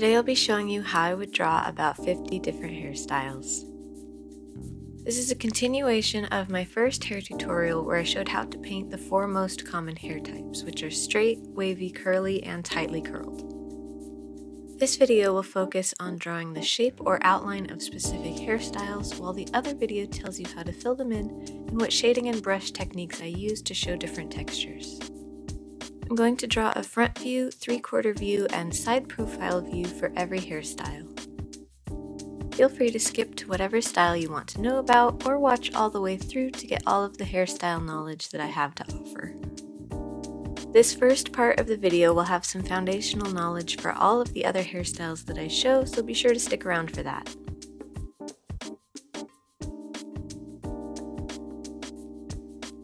Today I'll be showing you how I would draw about 50 different hairstyles. This is a continuation of my first hair tutorial where I showed how to paint the 4 most common hair types, which are straight, wavy, curly, and tightly curled. This video will focus on drawing the shape or outline of specific hairstyles, while the other video tells you how to fill them in and what shading and brush techniques I use to show different textures. I'm going to draw a front view, 3/4 view, and side profile view for every hairstyle. Feel free to skip to whatever style you want to know about, or watch all the way through to get all of the hairstyle knowledge that I have to offer. This first part of the video will have some foundational knowledge for all of the other hairstyles that I show, so be sure to stick around for that.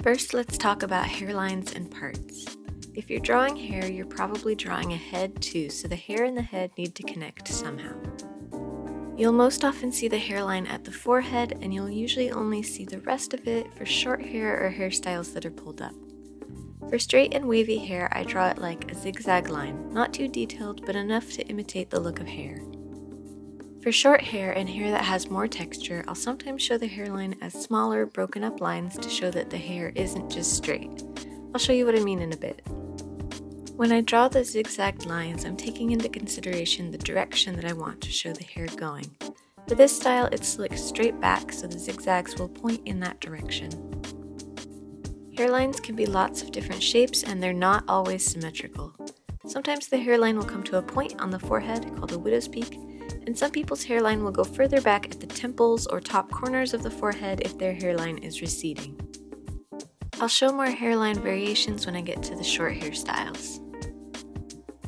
First, let's talk about hairlines and parts. If you're drawing hair, you're probably drawing a head too, so the hair and the head need to connect somehow. You'll most often see the hairline at the forehead, and you'll usually only see the rest of it for short hair or hairstyles that are pulled up. For straight and wavy hair, I draw it like a zigzag line, not too detailed, but enough to imitate the look of hair. For short hair and hair that has more texture, I'll sometimes show the hairline as smaller, broken up lines to show that the hair isn't just straight. I'll show you what I mean in a bit. When I draw the zigzag lines, I'm taking into consideration the direction that I want to show the hair going. For this style, it's slicked straight back, so the zigzags will point in that direction. Hairlines can be lots of different shapes, and they're not always symmetrical. Sometimes the hairline will come to a point on the forehead, called a widow's peak, and some people's hairline will go further back at the temples or top corners of the forehead if their hairline is receding. I'll show more hairline variations when I get to the short hairstyles.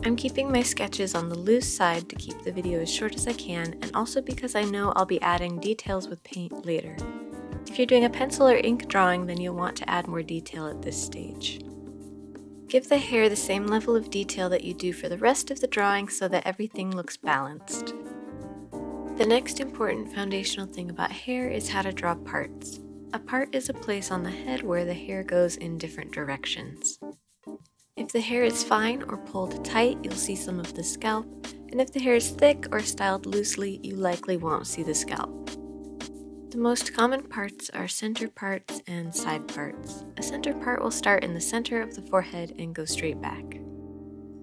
I'm keeping my sketches on the loose side to keep the video as short as I can, and also because I know I'll be adding details with paint later. If you're doing a pencil or ink drawing, then you'll want to add more detail at this stage. Give the hair the same level of detail that you do for the rest of the drawing so that everything looks balanced. The next important foundational thing about hair is how to draw parts. A part is a place on the head where the hair goes in different directions. If the hair is fine or pulled tight, you'll see some of the scalp, and if the hair is thick or styled loosely, you likely won't see the scalp. The most common parts are center parts and side parts. A center part will start in the center of the forehead and go straight back.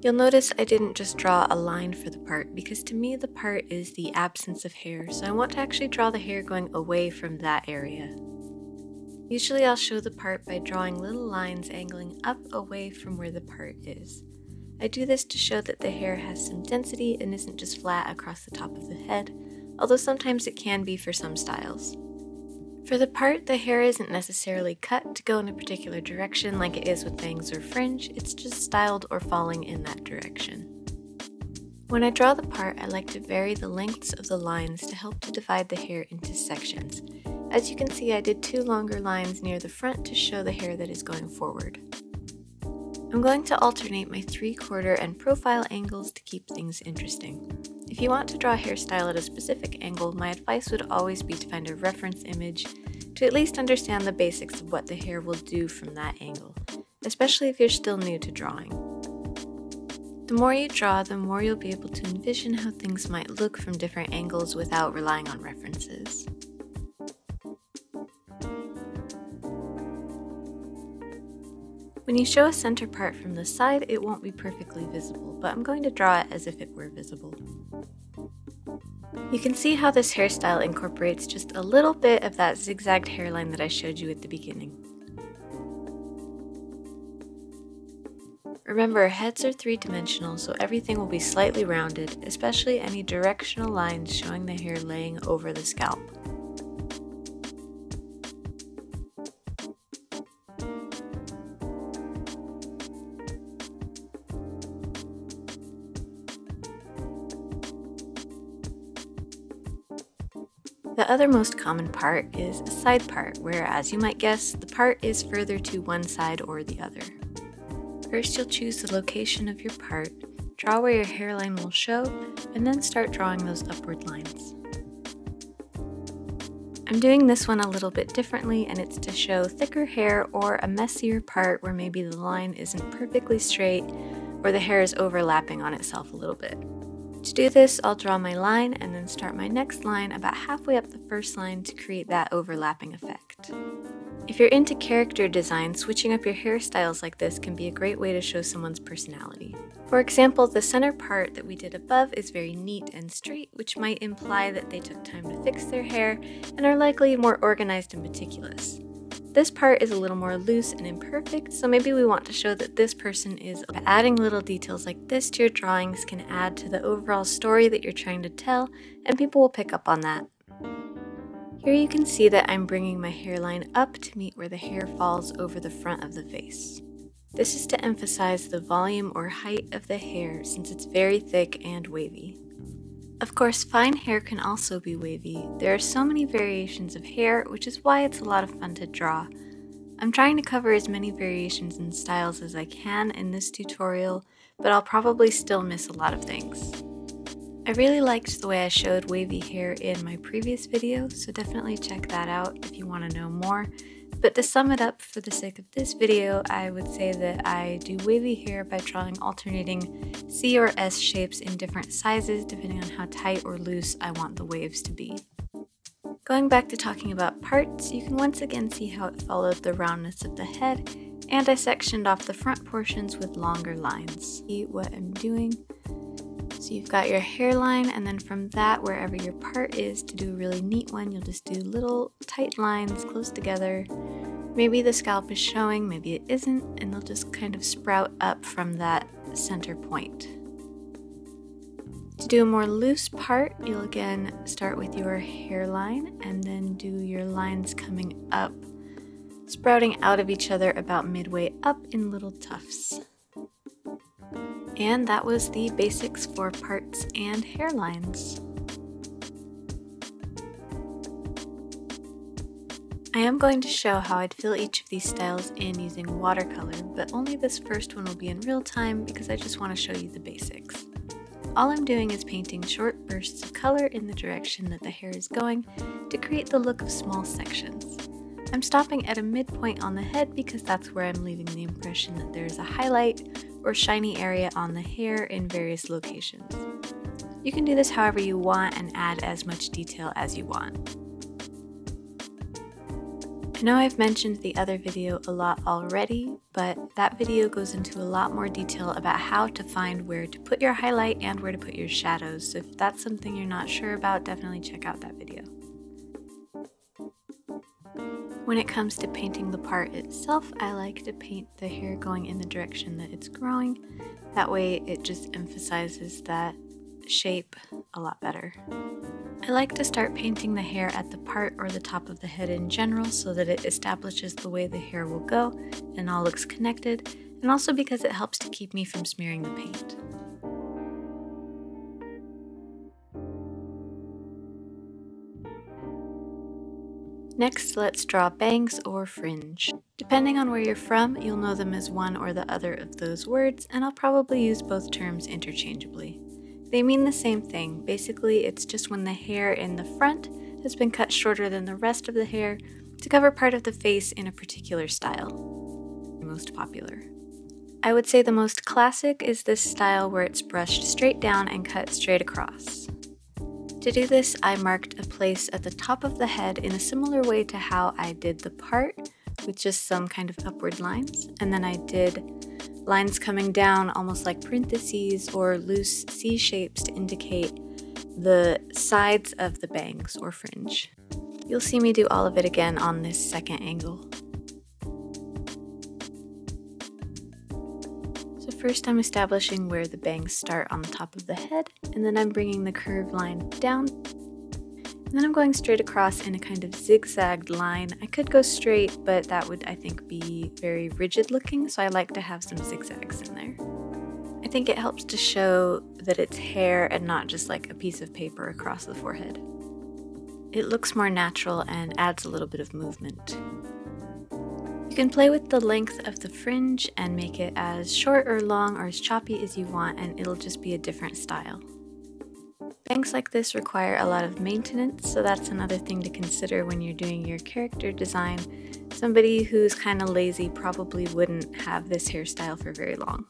You'll notice I didn't just draw a line for the part, because to me the part is the absence of hair, so I want to actually draw the hair going away from that area. Usually I'll show the part by drawing little lines angling up away from where the part is. I do this to show that the hair has some density and isn't just flat across the top of the head, although sometimes it can be for some styles. For the part, the hair isn't necessarily cut to go in a particular direction like it is with bangs or fringe, it's just styled or falling in that direction. When I draw the part, I like to vary the lengths of the lines to help to divide the hair into sections. As you can see, I did 2 longer lines near the front to show the hair that is going forward. I'm going to alternate my 3/4 and profile angles to keep things interesting. If you want to draw a hairstyle at a specific angle, my advice would always be to find a reference image to at least understand the basics of what the hair will do from that angle, especially if you're still new to drawing. The more you draw, the more you'll be able to envision how things might look from different angles without relying on references. When you show a center part from the side, it won't be perfectly visible, but I'm going to draw it as if it were visible. You can see how this hairstyle incorporates just a little bit of that zigzagged hairline that I showed you at the beginning. Remember, heads are 3-dimensional, so everything will be slightly rounded, especially any directional lines showing the hair laying over the scalp. The other most common part is a side part, where, as you might guess, the part is further to one side or the other. First, you'll choose the location of your part, draw where your hairline will show, and then start drawing those upward lines. I'm doing this one a little bit differently, and it's to show thicker hair or a messier part where maybe the line isn't perfectly straight or the hair is overlapping on itself a little bit. To do this, I'll draw my line and then start my next line about halfway up the first line to create that overlapping effect. If you're into character design, switching up your hairstyles like this can be a great way to show someone's personality. For example, the center part that we did above is very neat and straight, which might imply that they took time to fix their hair and are likely more organized and meticulous. This part is a little more loose and imperfect, so maybe we want to show that this person is. Adding little details like this to your drawings can add to the overall story that you're trying to tell, and people will pick up on that. Here you can see that I'm bringing my hairline up to meet where the hair falls over the front of the face. This is to emphasize the volume or height of the hair since it's very thick and wavy. Of course, fine hair can also be wavy. There are so many variations of hair, which is why it's a lot of fun to draw. I'm trying to cover as many variations and styles as I can in this tutorial, but I'll probably still miss a lot of things. I really liked the way I showed wavy hair in my previous video, so definitely check that out if you want to know more. But to sum it up for the sake of this video, I would say that I do wavy hair by drawing alternating C or S shapes in different sizes depending on how tight or loose I want the waves to be. Going back to talking about parts, you can once again see how it followed the roundness of the head, and I sectioned off the front portions with longer lines. See what I'm doing? So you've got your hairline, and then from that, wherever your part is, to do a really neat one, you'll just do little tight lines close together. Maybe the scalp is showing, maybe it isn't, and they'll just kind of sprout up from that center point. To do a more loose part, you'll again start with your hairline and then do your lines coming up, sprouting out of each other about midway up in little tufts. And that was the basics for parts and hairlines. I am going to show how I'd fill each of these styles in using watercolor, but only this first one will be in real time because I just want to show you the basics. All I'm doing is painting short bursts of color in the direction that the hair is going to create the look of small sections. I'm stopping at a midpoint on the head because that's where I'm leaving the impression that there is a highlight or shiny area on the hair in various locations. You can do this however you want and add as much detail as you want. I know I've mentioned the other video a lot already, but that video goes into a lot more detail about how to find where to put your highlight and where to put your shadows, so if that's something you're not sure about, definitely check out that video. When it comes to painting the part itself, I like to paint the hair going in the direction that it's growing. That way it just emphasizes that shape a lot better. I like to start painting the hair at the part or the top of the head in general so that it establishes the way the hair will go and all looks connected, and also because it helps to keep me from smearing the paint. Next, let's draw bangs or fringe. Depending on where you're from, you'll know them as one or the other of those words, and I'll probably use both terms interchangeably. They mean the same thing. Basically, it's just when the hair in the front has been cut shorter than the rest of the hair to cover part of the face in a particular style. Most popular. I would say the most classic is this style where it's brushed straight down and cut straight across. To do this, I marked a place at the top of the head in a similar way to how I did the part, with just some kind of upward lines, and then I did lines coming down almost like parentheses or loose C shapes to indicate the sides of the bangs or fringe. You'll see me do all of it again on this second angle. So first I'm establishing where the bangs start on the top of the head, and then I'm bringing the curved line down, and then I'm going straight across in a kind of zigzagged line. I could go straight, but that would, I think, be very rigid looking, so I like to have some zigzags in there. I think it helps to show that it's hair and not just like a piece of paper across the forehead. It looks more natural and adds a little bit of movement. You can play with the length of the fringe and make it as short or long or as choppy as you want, and it'll just be a different style. Bangs like this require a lot of maintenance, so that's another thing to consider when you're doing your character design. Somebody who's kind of lazy probably wouldn't have this hairstyle for very long.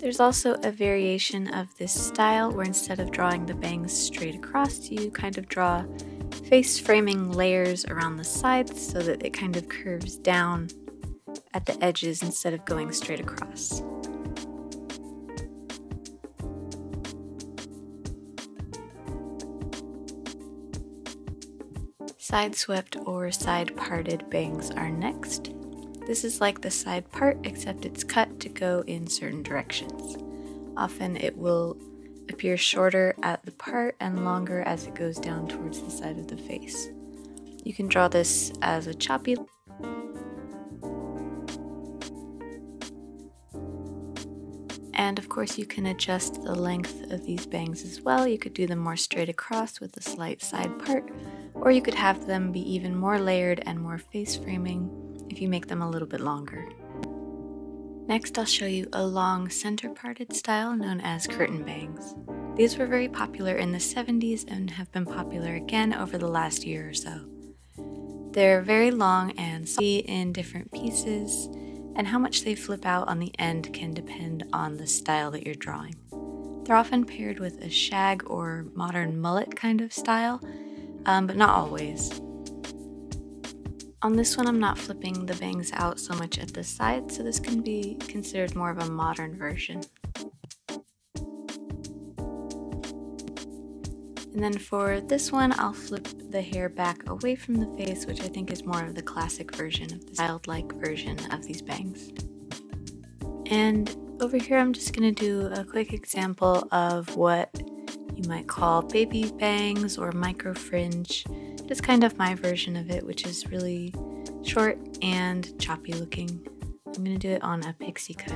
There's also a variation of this style where instead of drawing the bangs straight across, you kind of draw face framing layers around the sides so that it kind of curves down at the edges instead of going straight across. Side swept or side parted bangs are next. This is like the side part, except it's cut to go in certain directions. Often it will appear shorter at the part and longer as it goes down towards the side of the face. You can draw this as a choppy. And of course you can adjust the length of these bangs as well. You could do them more straight across with a slight side part, or you could have them be even more layered and more face framing if you make them a little bit longer. Next, I'll show you a long center parted style known as curtain bangs. These were very popular in the 70s and have been popular again over the last year or so. They're very long and see in different pieces, and how much they flip out on the end can depend on the style that you're drawing. They're often paired with a shag or modern mullet kind of style, but not always. On this one, I'm not flipping the bangs out so much at the side, so this can be considered more of a modern version. And then for this one, I'll flip the hair back away from the face, which I think is more of the classic version of the childlike version of these bangs. And over here, I'm just going to do a quick example of what you might call baby bangs or micro-fringe. It's kind of my version of it, which is really short and choppy looking. I'm going to do it on a Pixie-cut.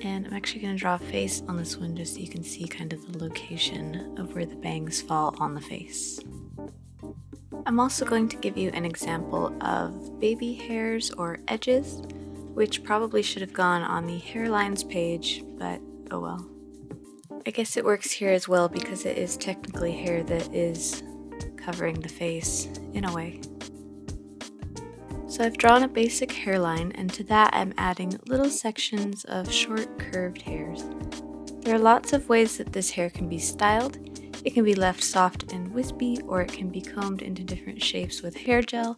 And I'm actually going to draw a face on this one just so you can see kind of the location of where the bangs fall on the face. I'm also going to give you an example of baby hairs or edges, which probably should have gone on the Hairlines page, but oh well. I guess it works here as well because it is technically hair that is covering the face in a way. So I've drawn a basic hairline, and to that I'm adding little sections of short curved hairs. There are lots of ways that this hair can be styled. It can be left soft and wispy, or it can be combed into different shapes with hair gel,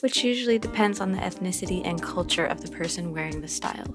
which usually depends on the ethnicity and culture of the person wearing the style.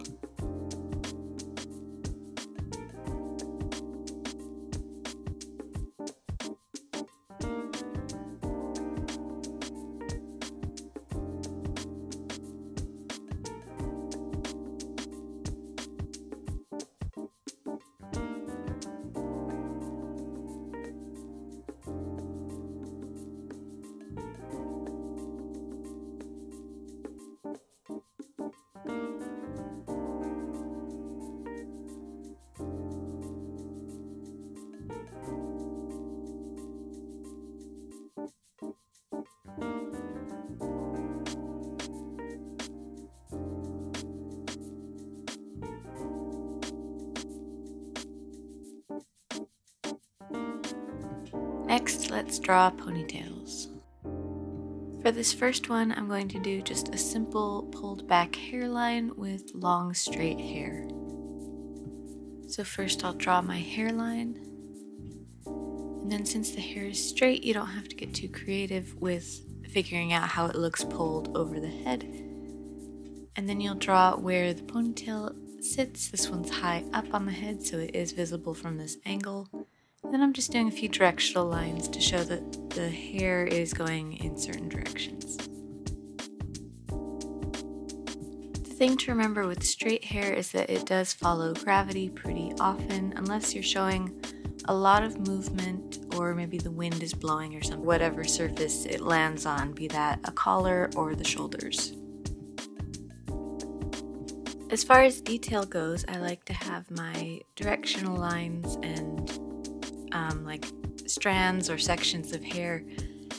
Next, let's draw ponytails. For this first one, I'm going to do just a simple pulled back hairline with long straight hair. So first I'll draw my hairline, and then since the hair is straight, you don't have to get too creative with figuring out how it looks pulled over the head. And then you'll draw where the ponytail sits. This one's high up on the head, so it is visible from this angle. Then I'm just doing a few directional lines to show that the hair is going in certain directions. The thing to remember with straight hair is that it does follow gravity pretty often, unless you're showing a lot of movement or maybe the wind is blowing or something, whatever surface it lands on, be that a collar or the shoulders. As far as detail goes, I like to have my directional lines and like strands or sections of hair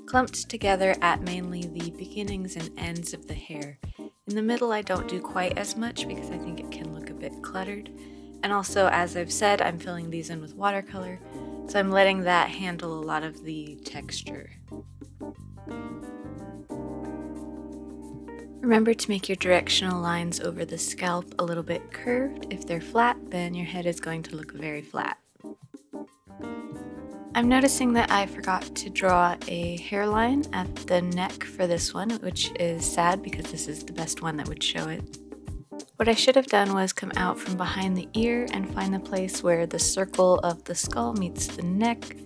clumped together at mainly the beginnings and ends of the hair. In the middle I don't do quite as much because I think it can look a bit cluttered. And also, as I've said, I'm filling these in with watercolor, so I'm letting that handle a lot of the texture. Remember to make your directional lines over the scalp a little bit curved. If they're flat, then your head is going to look very flat. I'm noticing that I forgot to draw a hairline at the neck for this one, which is sad because this is the best one that would show it. What I should have done was come out from behind the ear and find the place where the circle of the skull meets the neck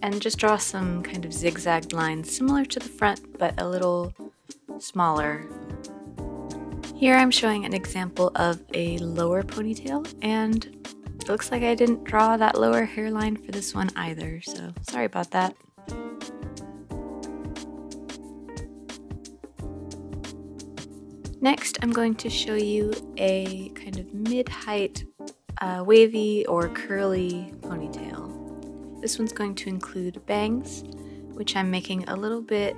and just draw some kind of zigzagged lines similar to the front but a little smaller. Here I'm showing an example of a lower ponytail, and it looks like I didn't draw that lower hairline for this one either, so sorry about that. Next, I'm going to show you a kind of mid-height wavy or curly ponytail. This one's going to include bangs, which I'm making a little bit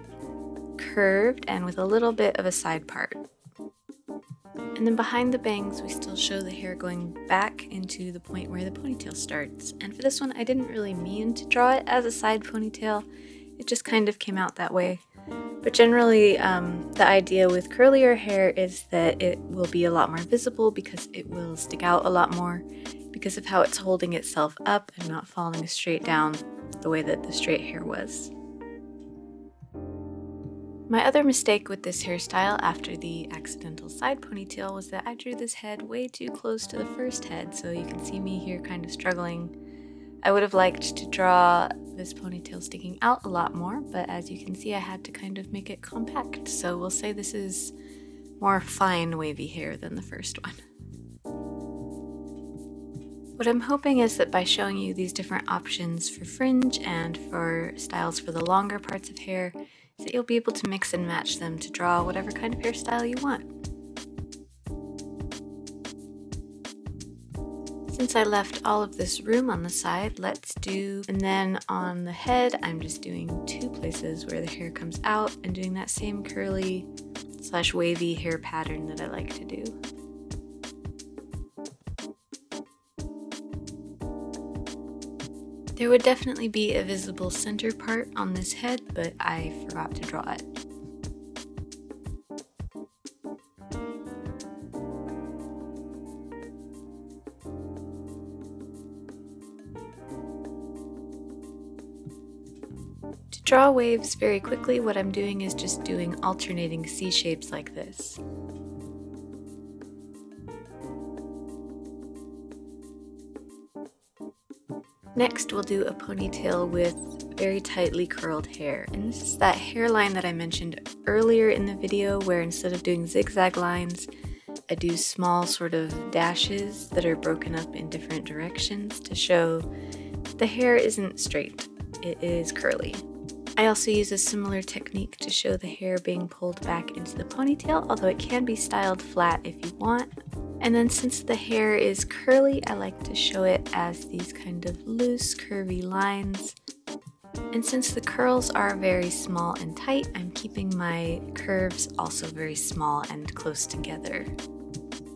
curved and with a little bit of a side part. And then behind the bangs, we still show the hair going back into the point where the ponytail starts. And for this one, I didn't really mean to draw it as a side ponytail. It just kind of came out that way. But generally, the idea with curlier hair is that it will be a lot more visible because it will stick out a lot more because of how it's holding itself up and not falling straight down the way that the straight hair was. My other mistake with this hairstyle after the accidental side ponytail was that I drew this head way too close to the first head, so you can see me here kind of struggling. I would have liked to draw this ponytail sticking out a lot more, but as you can see I had to kind of make it compact, so we'll say this is more fine wavy hair than the first one. What I'm hoping is that by showing you these different options for fringe and for styles for the longer parts of hair, that you'll be able to mix and match them to draw whatever kind of hairstyle you want. Since I left all of this room on the side, and then on the head, I'm just doing two places where the hair comes out and doing that same curly / wavy hair pattern that I like to do. There would definitely be a visible center part on this head, but I forgot to draw it. To draw waves very quickly, what I'm doing is just doing alternating C shapes like this. Next, we'll do a ponytail with very tightly curled hair. And this is that hairline that I mentioned earlier in the video where instead of doing zigzag lines, I do small sort of dashes that are broken up in different directions to show the hair isn't straight, it is curly. I also use a similar technique to show the hair being pulled back into the ponytail, although it can be styled flat if you want. And then since the hair is curly, I like to show it as these kind of loose, curvy lines. And since the curls are very small and tight, I'm keeping my curves also very small and close together.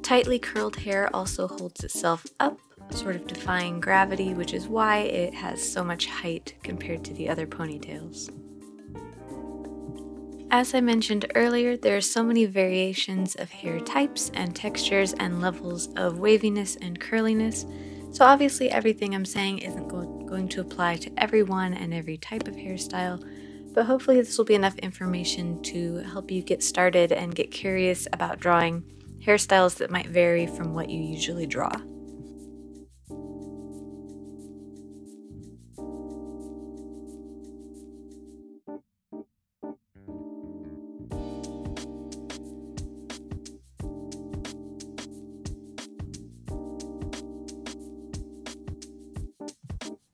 Tightly curled hair also holds itself up, sort of defying gravity, which is why it has so much height compared to the other ponytails. As I mentioned earlier, there are so many variations of hair types and textures and levels of waviness and curliness, so obviously everything I'm saying isn't going to apply to everyone and every type of hairstyle, but hopefully this will be enough information to help you get started and get curious about drawing hairstyles that might vary from what you usually draw.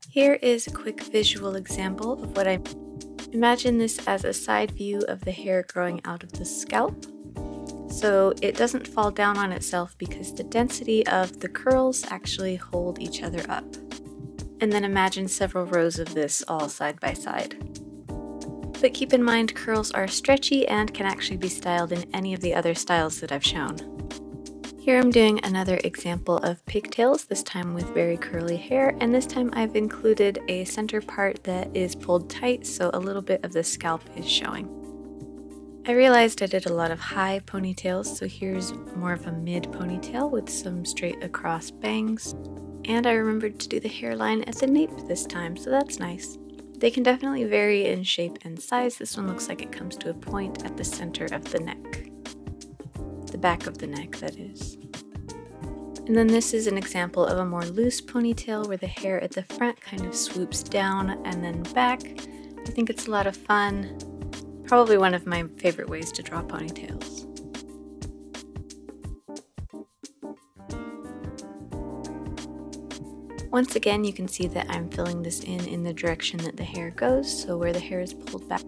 Here is a quick visual example of what I imagine this as a side view of the hair growing out of the scalp. So it doesn't fall down on itself because the density of the curls actually hold each other up. And then imagine several rows of this all side by side. But keep in mind curls are stretchy and can actually be styled in any of the other styles that I've shown. Here I'm doing another example of pigtails, this time with very curly hair, and this time I've included a center part that is pulled tight so a little bit of the scalp is showing. I realized I did a lot of high ponytails, so here's more of a mid ponytail with some straight across bangs. And I remembered to do the hairline at the nape this time, so that's nice. They can definitely vary in shape and size. This one looks like it comes to a point at the center of the neck. The back of the neck, that is. And then this is an example of a more loose ponytail where the hair at the front kind of swoops down and then back. I think it's a lot of fun. Probably one of my favorite ways to draw ponytails. Once again, you can see that I'm filling this in the direction that the hair goes, so where the hair is pulled back.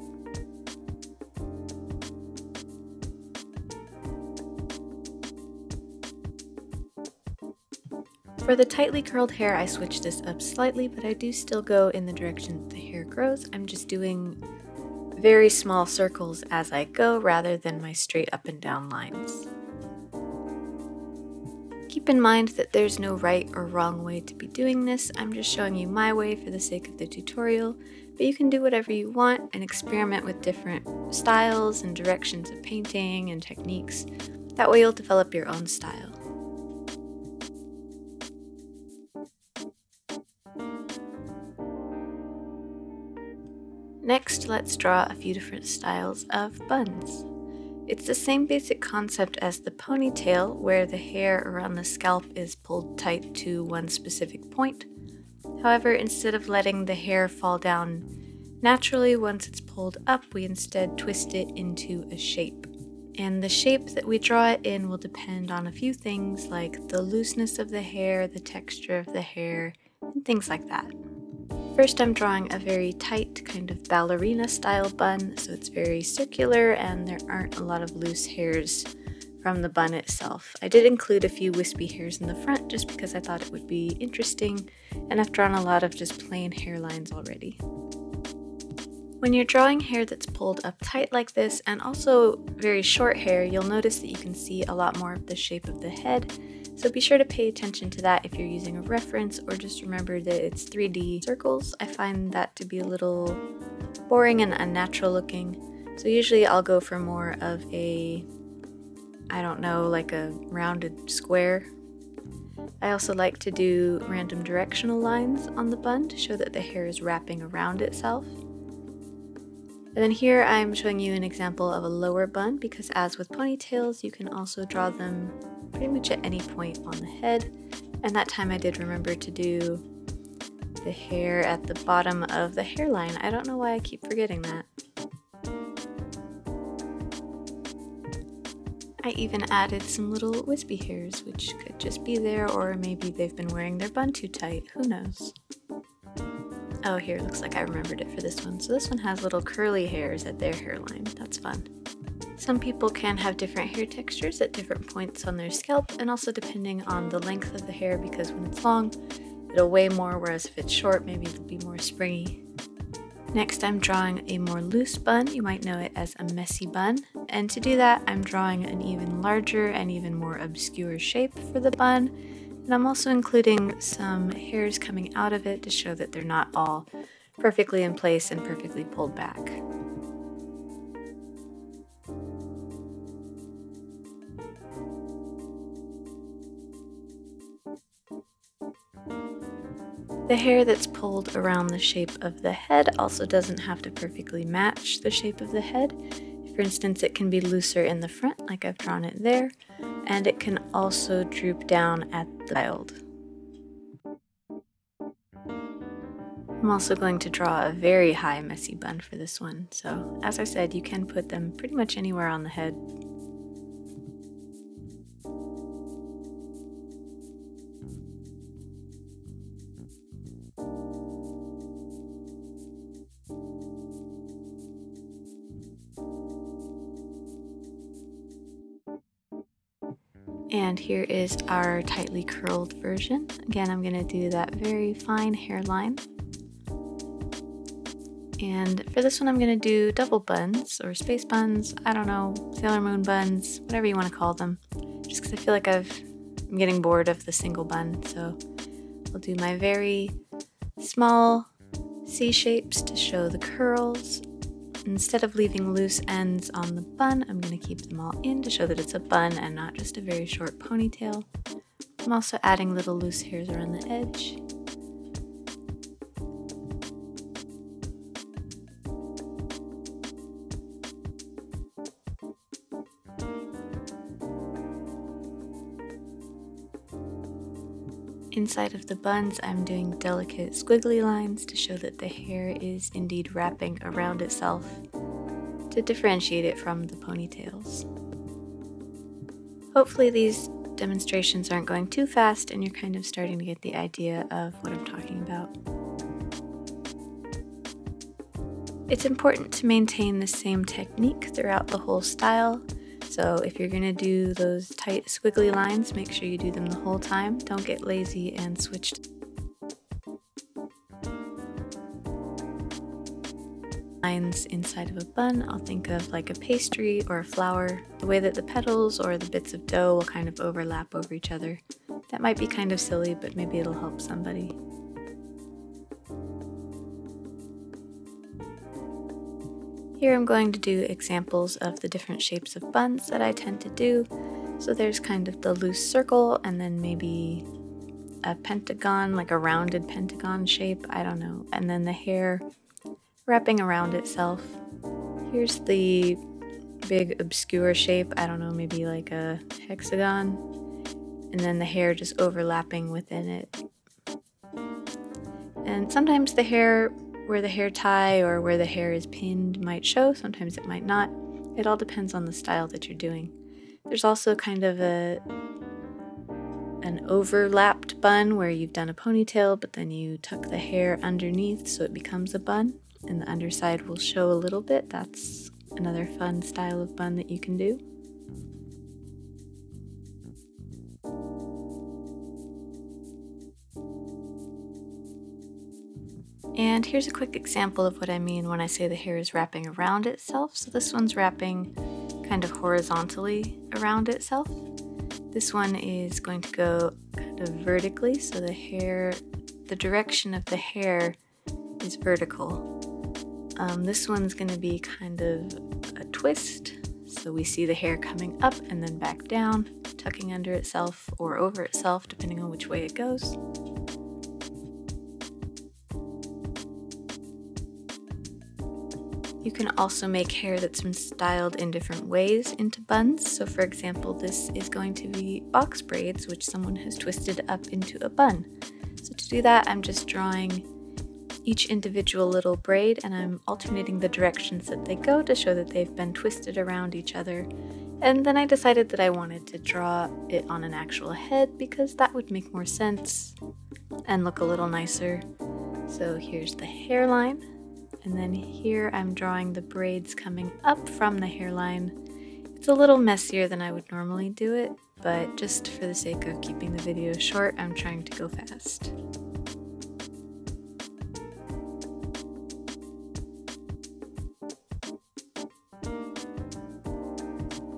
For the tightly curled hair, I switch this up slightly, but I do still go in the direction that the hair grows. I'm just doing very small circles as I go rather than my straight up and down lines. Keep in mind that there's no right or wrong way to be doing this. I'm just showing you my way for the sake of the tutorial, but you can do whatever you want and experiment with different styles and directions of painting and techniques. That way you'll develop your own style. Next, let's draw a few different styles of buns. It's the same basic concept as the ponytail, where the hair around the scalp is pulled tight to one specific point. However, instead of letting the hair fall down naturally once it's pulled up, we instead twist it into a shape. And the shape that we draw it in will depend on a few things like the looseness of the hair, the texture of the hair, and things like that. First, I'm drawing a very tight kind of ballerina style bun, so it's very circular and there aren't a lot of loose hairs from the bun itself. I did include a few wispy hairs in the front just because I thought it would be interesting, and I've drawn a lot of just plain hairlines already. When you're drawing hair that's pulled up tight like this, and also very short hair, you'll notice that you can see a lot more of the shape of the head. So be sure to pay attention to that if you're using a reference, or just remember that it's 3D circles. I find that to be a little boring and unnatural looking. So usually I'll go for more of a, I don't know, like a rounded square. I also like to do random directional lines on the bun to show that the hair is wrapping around itself. And then here I'm showing you an example of a lower bun because, as with ponytails, you can also draw them pretty much at any point on the head. And that time I did remember to do the hair at the bottom of the hairline. I don't know why I keep forgetting that. I even added some little wispy hairs, which could just be there, or maybe they've been wearing their bun too tight, who knows. Oh, here, looks like I remembered it for this one. So this one has little curly hairs at their hairline. That's fun. Some people can have different hair textures at different points on their scalp, and also depending on the length of the hair, because when it's long, it'll weigh more, whereas if it's short, maybe it'll be more springy. Next, I'm drawing a more loose bun. You might know it as a messy bun. And to do that, I'm drawing an even larger and even more obscure shape for the bun. And I'm also including some hairs coming out of it to show that they're not all perfectly in place and perfectly pulled back. The hair that's pulled around the shape of the head also doesn't have to perfectly match the shape of the head. For instance, it can be looser in the front, like I've drawn it there, and it can also droop down at the child. I'm also going to draw a very high messy bun for this one, so as I said, you can put them pretty much anywhere on the head. And here is our tightly curled version. Again, I'm going to do that very fine hairline. And for this one, I'm going to do double buns or space buns. I don't know, Sailor Moon buns, whatever you want to call them. Just because I feel like I'm getting bored of the single bun. So I'll do my very small C shapes to show the curls. instead of leaving loose ends on the bun, I'm going to keep them all in to show that it's a bun and not just a very short ponytail. I'm also adding little loose hairs around the edge. Inside of the buns, I'm doing delicate squiggly lines to show that the hair is indeed wrapping around itself to differentiate it from the ponytails. Hopefully these demonstrations aren't going too fast and you're kind of starting to get the idea of what I'm talking about. It's important to maintain the same technique throughout the whole style. So if you're going to do those tight squiggly lines, make sure you do them the whole time. Don't get lazy and switch. Lines inside of a bun, I'll think of like a pastry or a flower, the way that the petals or the bits of dough will kind of overlap over each other. That might be kind of silly, but maybe it'll help somebody. Here I'm going to do examples of the different shapes of buns that I tend to do. So there's kind of the loose circle and then maybe a pentagon, like a rounded pentagon shape, I don't know. And then the hair wrapping around itself. Here's the big obscure shape, I don't know, maybe like a hexagon. And then the hair just overlapping within it. And sometimes the hair where the hair tie or where the hair is pinned might show, sometimes it might not. It all depends on the style that you're doing. There's also kind of an overlapped bun where you've done a ponytail but then you tuck the hair underneath so it becomes a bun and the underside will show a little bit. That's another fun style of bun that you can do. And here's a quick example of what I mean when I say the hair is wrapping around itself. So this one's wrapping kind of horizontally around itself. This one is going to go kind of vertically, so the direction of the hair is vertical. This one's going to be kind of a twist, so we see the hair coming up and then back down, tucking under itself or over itself, depending on which way it goes. You can also make hair that's been styled in different ways into buns. So for example, this is going to be box braids, which someone has twisted up into a bun. So to do that, I'm just drawing each individual little braid and I'm alternating the directions that they go to show that they've been twisted around each other. And then I decided that I wanted to draw it on an actual head because that would make more sense and look a little nicer. So here's the hairline. And then here I'm drawing the braids coming up from the hairline. It's a little messier than I would normally do it, but just for the sake of keeping the video short, I'm trying to go fast.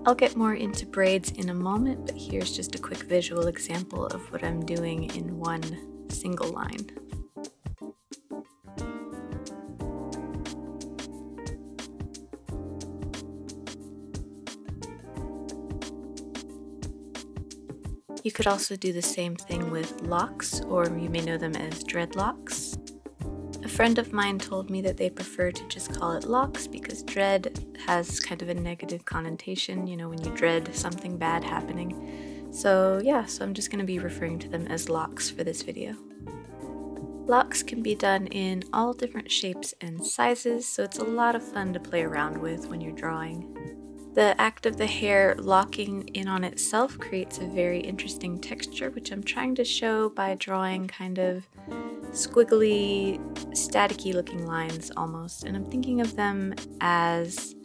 I'll get more into braids in a moment, but here's just a quick visual example of what I'm doing in one single line. You could also do the same thing with locks, or you may know them as dreadlocks. A friend of mine told me that they prefer to just call it locks because dread has kind of a negative connotation, you know, when you dread something bad happening. So yeah, so I'm just going to be referring to them as locks for this video. Locks can be done in all different shapes and sizes, so it's a lot of fun to play around with when you're drawing. The act of the hair locking in on itself creates a very interesting texture, which I'm trying to show by drawing kind of squiggly, staticky looking lines almost. And I'm thinking of them as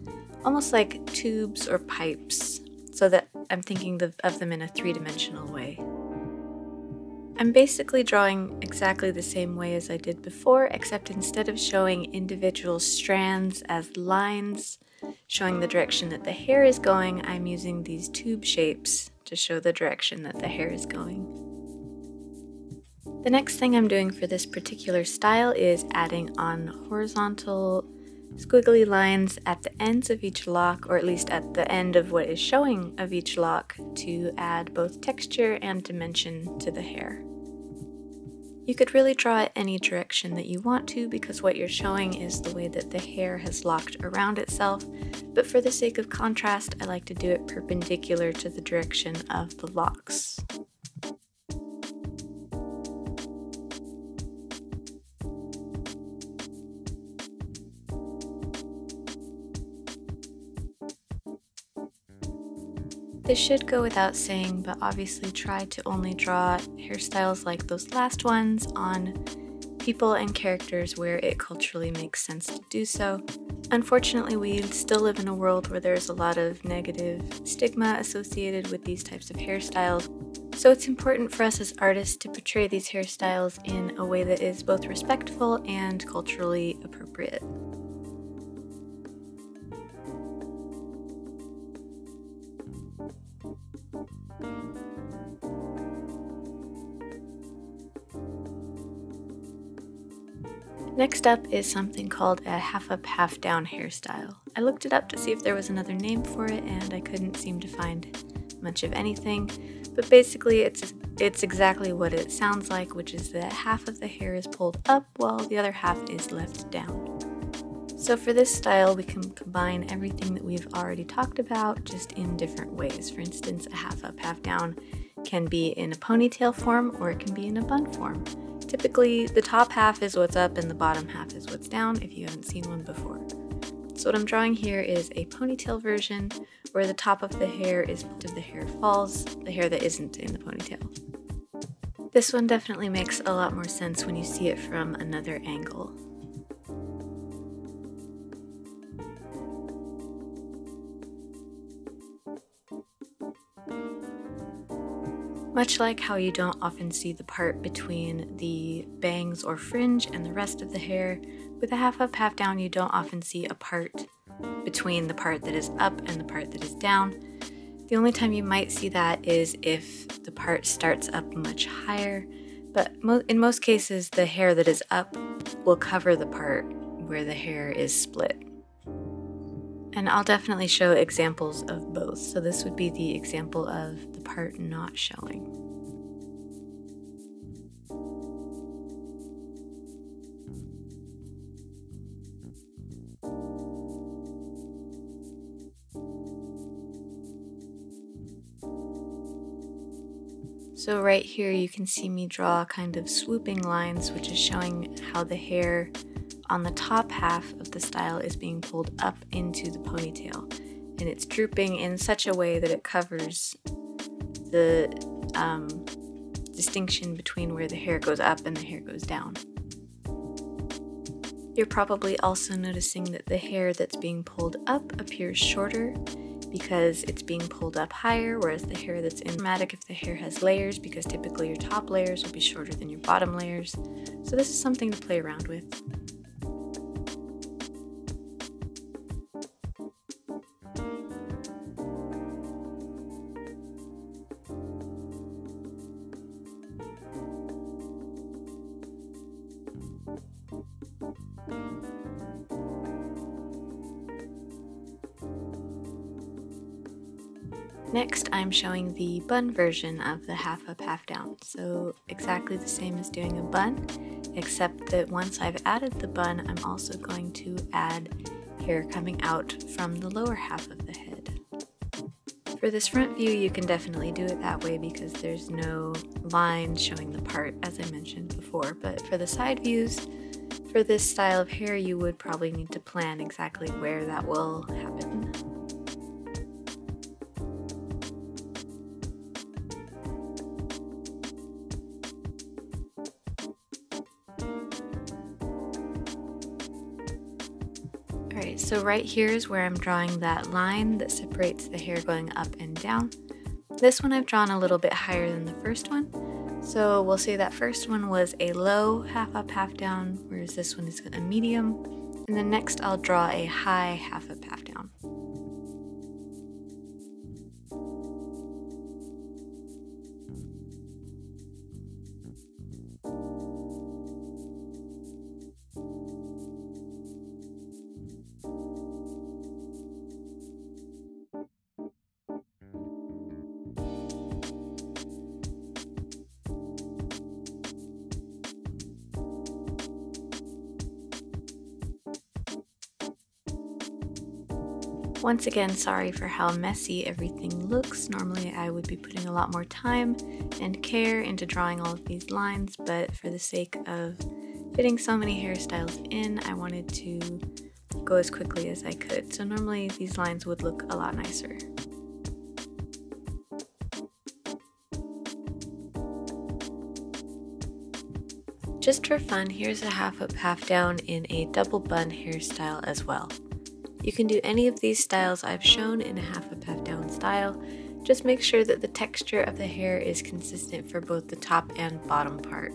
almost like tubes or pipes, so that I'm thinking of them in a three-dimensional way. I'm basically drawing exactly the same way as I did before, except instead of showing individual strands as lines, showing the direction that the hair is going, I'm using these tube shapes to show the direction that the hair is going. The next thing I'm doing for this particular style is adding on horizontal squiggly lines at the ends of each lock, or at least at the end of what is showing of each lock, to add both texture and dimension to the hair. You could really draw it any direction that you want to, because what you're showing is the way that the hair has locked around itself, but for the sake of contrast, I like to do it perpendicular to the direction of the locks. This should go without saying, but obviously try to only draw hairstyles like those last ones on people and characters where it culturally makes sense to do so. Unfortunately, we still live in a world where there's a lot of negative stigma associated with these types of hairstyles, so it's important for us as artists to portray these hairstyles in a way that is both respectful and culturally appropriate. Next up is something called a half up, half down hairstyle. I looked it up to see if there was another name for it, and I couldn't seem to find much of anything, but basically it's exactly what it sounds like, which is that half of the hair is pulled up while the other half is left down. So for this style, we can combine everything that we've already talked about, just in different ways. For instance, a half up, half down can be in a ponytail form, or it can be in a bun form. Typically, the top half is what's up and the bottom half is what's down, if you haven't seen one before. So what I'm drawing here is a ponytail version, where the top of the hair is most of the hair falls, the hair that isn't in the ponytail. This one definitely makes a lot more sense when you see it from another angle. Much like how you don't often see the part between the bangs or fringe and the rest of the hair, with a half up, half down, you don't often see a part between the part that is up and the part that is down. The only time you might see that is if the part starts up much higher, but in most cases, the hair that is up will cover the part where the hair is split. And I'll definitely show examples of both. So this would be the example of the part not showing. So right here you can see me draw kind of swooping lines, which is showing how the hair on the top half of the style is being pulled up into the ponytail, and it's drooping in such a way that it covers the distinction between where the hair goes up and the hair goes down. You're probably also noticing that the hair that's being pulled up appears shorter because it's being pulled up higher, whereas the hair that's dramatic if the hair has layers, because typically your top layers will be shorter than your bottom layers. So this is something to play around with. Next, I'm showing the bun version of the half up, half down. So exactly the same as doing a bun, except that once I've added the bun, I'm also going to add hair coming out from the lower half of the head. For this front view, you can definitely do it that way because there's no line showing the part, as I mentioned before. But for the side views, for this style of hair, you would probably need to plan exactly where that will happen. Alright, so right here is where I'm drawing that line that separates the hair going up and down. This one I've drawn a little bit higher than the first one. So we'll say that first one was a low half up, half down, whereas this one is a medium. And then next I'll draw a high half up, half down. Once again, sorry for how messy everything looks. Normally I would be putting a lot more time and care into drawing all of these lines, but for the sake of fitting so many hairstyles in, I wanted to go as quickly as I could. So normally these lines would look a lot nicer. Just for fun, here's a half up, half down in a double bun hairstyle as well. You can do any of these styles I've shown in a half up, half down style. Just make sure that the texture of the hair is consistent for both the top and bottom part.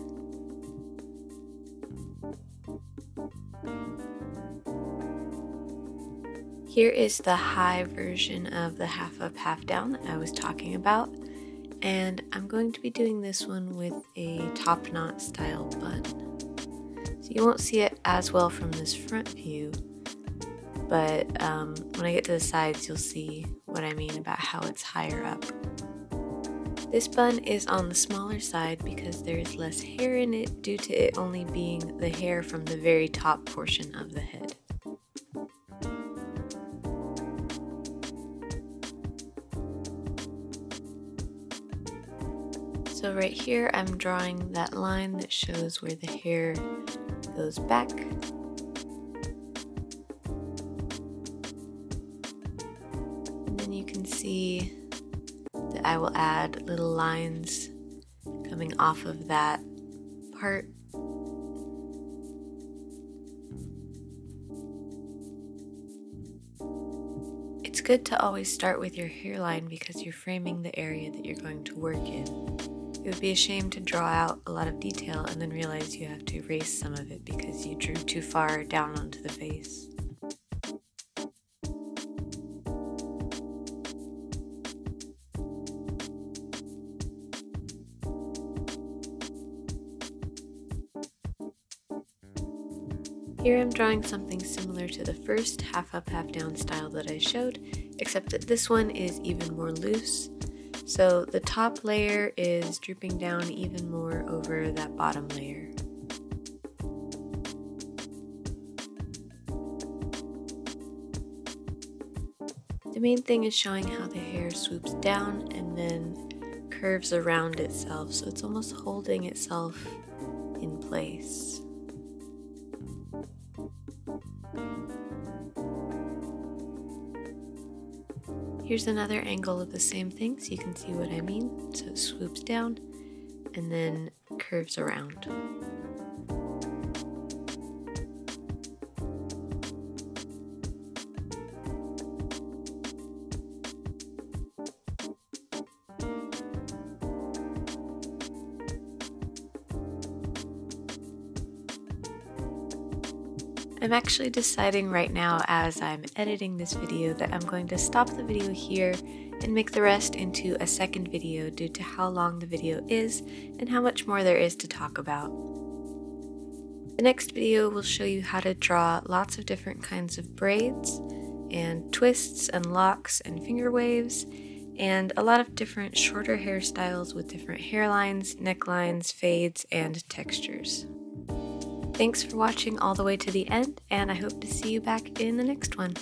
Here is the high version of the half up, half down that I was talking about. And I'm going to be doing this one with a top knot style bun. So you won't see it as well from this front view, but when I get to the sides you'll see what I mean about how it's higher up. This bun is on the smaller side because there is less hair in it due to it only being the hair from the very top portion of the head. So right here I'm drawing that line that shows where the hair goes back. And then you can see that I will add little lines coming off of that part. It's good to always start with your hairline because you're framing the area that you're going to work in. It would be a shame to draw out a lot of detail and then realize you have to erase some of it because you drew too far down onto the face. Here I'm drawing something similar to the first half up, half down style that I showed, except that this one is even more loose. So the top layer is drooping down even more over that bottom layer. The main thing is showing how the hair swoops down and then curves around itself, so it's almost holding itself in place. Here's another angle of the same thing so you can see what I mean. So it swoops down and then curves around. I'm actually deciding right now as I'm editing this video that I'm going to stop the video here and make the rest into a second video due to how long the video is and how much more there is to talk about. The next video will show you how to draw lots of different kinds of braids and twists and locks and finger waves and a lot of different shorter hairstyles with different hairlines, necklines, fades, and textures. Thanks for watching all the way to the end, and I hope to see you back in the next one.